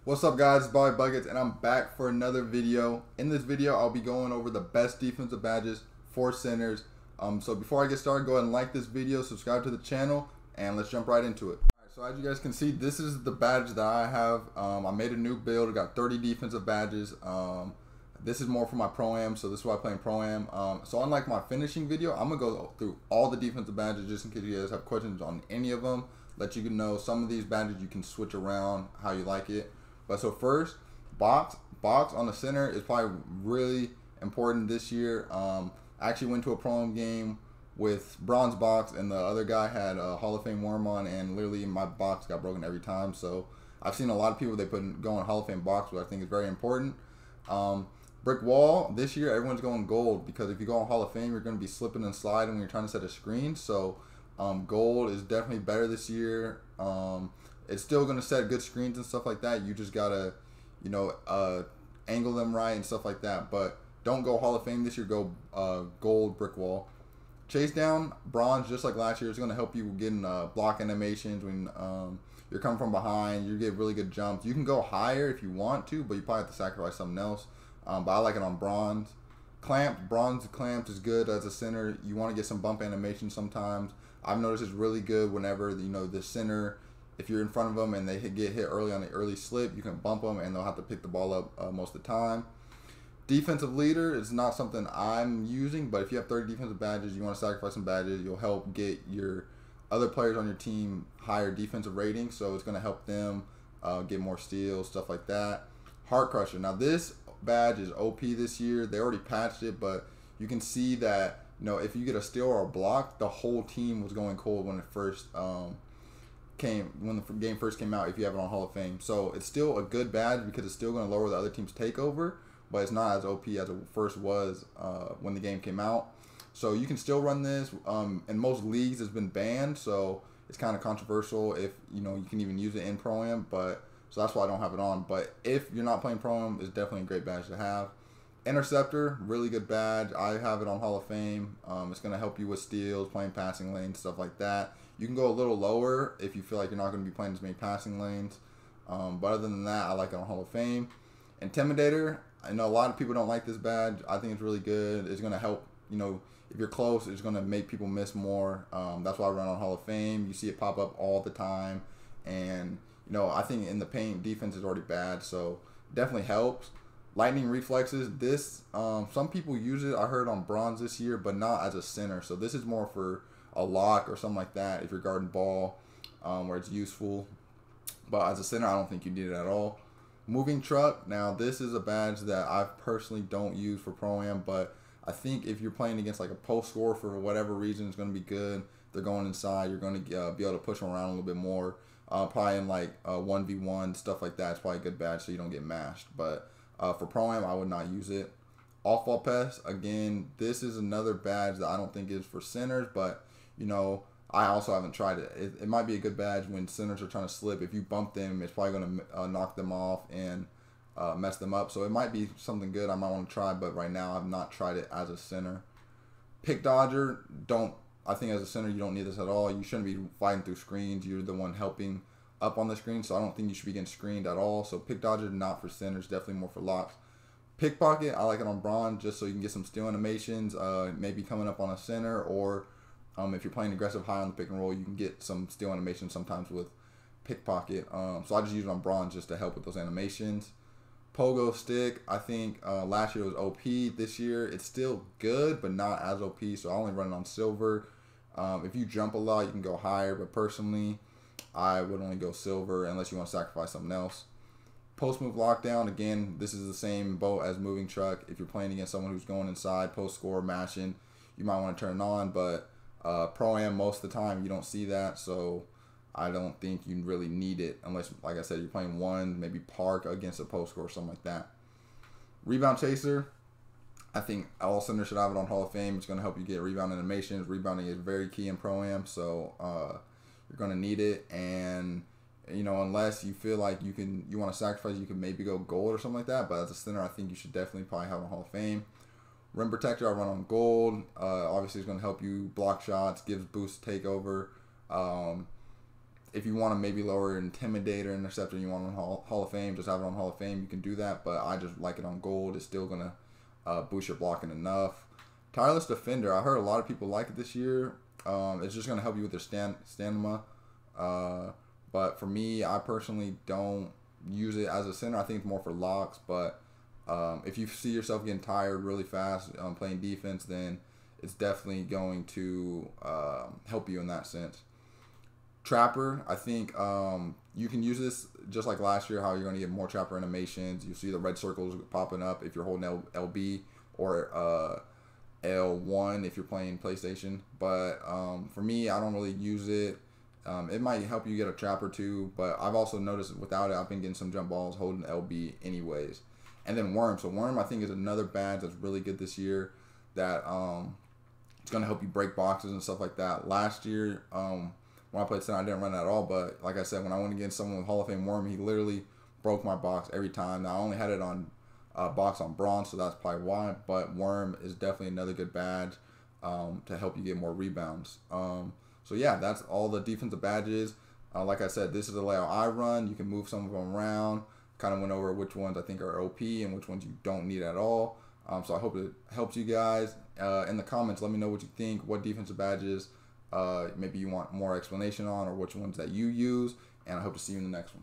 What's up, guys? It's BADGES, and I'm back for another video. In this video, I'll be going over the best defensive badges for centers. So before I get started, go ahead and like this video, subscribe to the channel, and let's jump right into it. Alright, so as you guys can see, this is the badge that I have. I made a new build. I got 30 defensive badges. This is more for my Pro-Am, so this is why I play in Pro-Am. So unlike my finishing video, I'm going to go through all the defensive badges just in case you guys have questions on any of them. Let you know some of these badges you can switch around how you like it. But so first, box on the center is probably really important this year. I actually went to a Pro-Am game with bronze box, and the other guy had a Hall of Fame worm on, and literally my box got broken every time. So I've seen a lot of people, they go on Hall of Fame box, which I think is very important. Brick wall, this year everyone's going gold, because if you go on Hall of Fame, you're going to be slipping and sliding when you're trying to set a screen. So gold is definitely better this year. It's still going to set good screens and stuff like that. You just got to, angle them right and stuff like that. But don't go Hall of Fame this year. Go gold brick wall. Chase down, bronze, just like last year. It's going to help you get in block animations when you're coming from behind. You get really good jumps. You can go higher if you want to, but you probably have to sacrifice something else. But I like it on bronze. Bronze clamps is good as a center. You want to get some bump animation sometimes. I've noticed it's really good whenever, the center, if you're in front of them and they get hit early on the early slip, you can bump them and they'll have to pick the ball up most of the time. Defensive leader is not something I'm using, but if you have 30 defensive badges, you want to sacrifice some badges, you'll help get your other players on your team higher defensive ratings, so it's going to help them get more steals, stuff like that. Heart Crusher. Now this badge is OP this year. They already patched it, but you can see that if you get a steal or a block, the whole team was going cold when it first when the game first came out, if you have it on Hall of Fame. So it's still a good badge because it's still going to lower the other team's takeover, but it's not as OP as it first was when the game came out. So you can still run this. In most leagues it's been banned, so it's kind of controversial if you can even use it in Pro-Am, but so that's why I don't have it on. But if you're not playing Pro-Am, it's definitely a great badge to have. Interceptor, really good badge. I have it on Hall of Fame. It's going to help you with steals, playing passing lanes, stuff like that. You can go a little lower if you feel like you're not going to be playing as many passing lanes. But other than that, I like it on Hall of Fame. Intimidator, I know a lot of people don't like this badge. I think it's really good. It's going to help, if you're close, it's going to make people miss more. That's why I run on Hall of Fame. You see it pop up all the time. And, I think in the paint, defense is already bad, so definitely helps. Lightning reflexes, this, some people use it, I heard on bronze this year, but not as a center. So this is more for a lock or something like that if you're guarding ball, where it's useful. But as a center, I don't think you need it at all. Moving truck, now this is a badge that I personally don't use for Pro-Am, but I think if you're playing against like a post scorer for whatever reason, it's going to be good. They're going inside, you're going to be able to push them around a little bit more. Probably in like 1v1, stuff like that. It's probably a good badge so you don't get mashed. But for Pro-Am, I would not use it. Off-ball pass, again, this is another badge that I don't think is for centers, but I also haven't tried it. It might be a good badge when centers are trying to slip. If you bump them, it's probably going to knock them off and mess them up. So it might be something good I might want to try, but right now I've not tried it as a center. Pick dodger, I think as a center you don't need this at all. You shouldn't be fighting through screens. You're the one helping up on the screen, so I don't think you should be getting screened at all. So pick dodger, not for centers, definitely more for locks. Pickpocket, I like it on bronze just so you can get some steal animations, maybe coming up on a center, or if you're playing aggressive high on the pick and roll, you can get some steal animations sometimes with pickpocket. So I just use it on bronze just to help with those animations. Pogo stick, I think last year it was OP. This year it's still good, but not as OP, so I only run it on silver. If you jump a lot, you can go higher, but personally, I would only go silver unless you want to sacrifice something else. Post move lockdown, again, this is the same boat as moving truck. If you're playing against someone who's going inside, post score, mashing, you might want to turn it on, but Pro-Am, most of the time, you don't see that, so I don't think you really need it unless, like I said, you're playing one, maybe park against a post score or something like that. Rebound chaser, I think all centers should have it on Hall of Fame. It's going to help you get rebound animations. Rebounding is very key in Pro-Am, so you're going to need it. And unless you feel like you want to sacrifice, you can maybe go gold or something like that. But as a center, I think you should definitely probably have it on Hall of Fame. Rim protector, I run on gold. Obviously, it's going to help you block shots, gives boost takeover. if you want to maybe lower Intimidator, Interceptor, you want it on Hall of Fame, just have it on Hall of Fame, you can do that. But I just like it on Gold. It's still going to boost your blocking enough. Tireless Defender, I heard a lot of people like it this year. It's just going to help you with your stamina. But for me, I personally don't use it as a center. I think it's more for locks. But if you see yourself getting tired really fast playing defense, then it's definitely going to help you in that sense. Trapper, I think you can use this just like last year, how you're going to get more Trapper animations. You see the red circles popping up if you're holding LB or L1 if you're playing PlayStation. But for me, I don't really use it. It might help you get a Trapper too, but I've also noticed without it, I've been getting some jump balls holding LB anyways. And then Worm. So Worm, I think, is another badge that's really good this year that it's going to help you break boxes and stuff like that. Last year, when I played center, I didn't run it at all, but like I said, when I went against someone with Hall of Fame Worm, he literally broke my box every time. Now, I only had it on box on Bronze, so that's probably why, but Worm is definitely another good badge to help you get more rebounds. So yeah, that's all the defensive badges. Like I said, this is the layout I run. You can move some of them around. Kind of went over which ones I think are OP and which ones you don't need at all. So I hope it helps you guys. In the comments, let me know what you think, what defensive badges maybe you want more explanation on, or which ones that you use, and I hope to see you in the next one.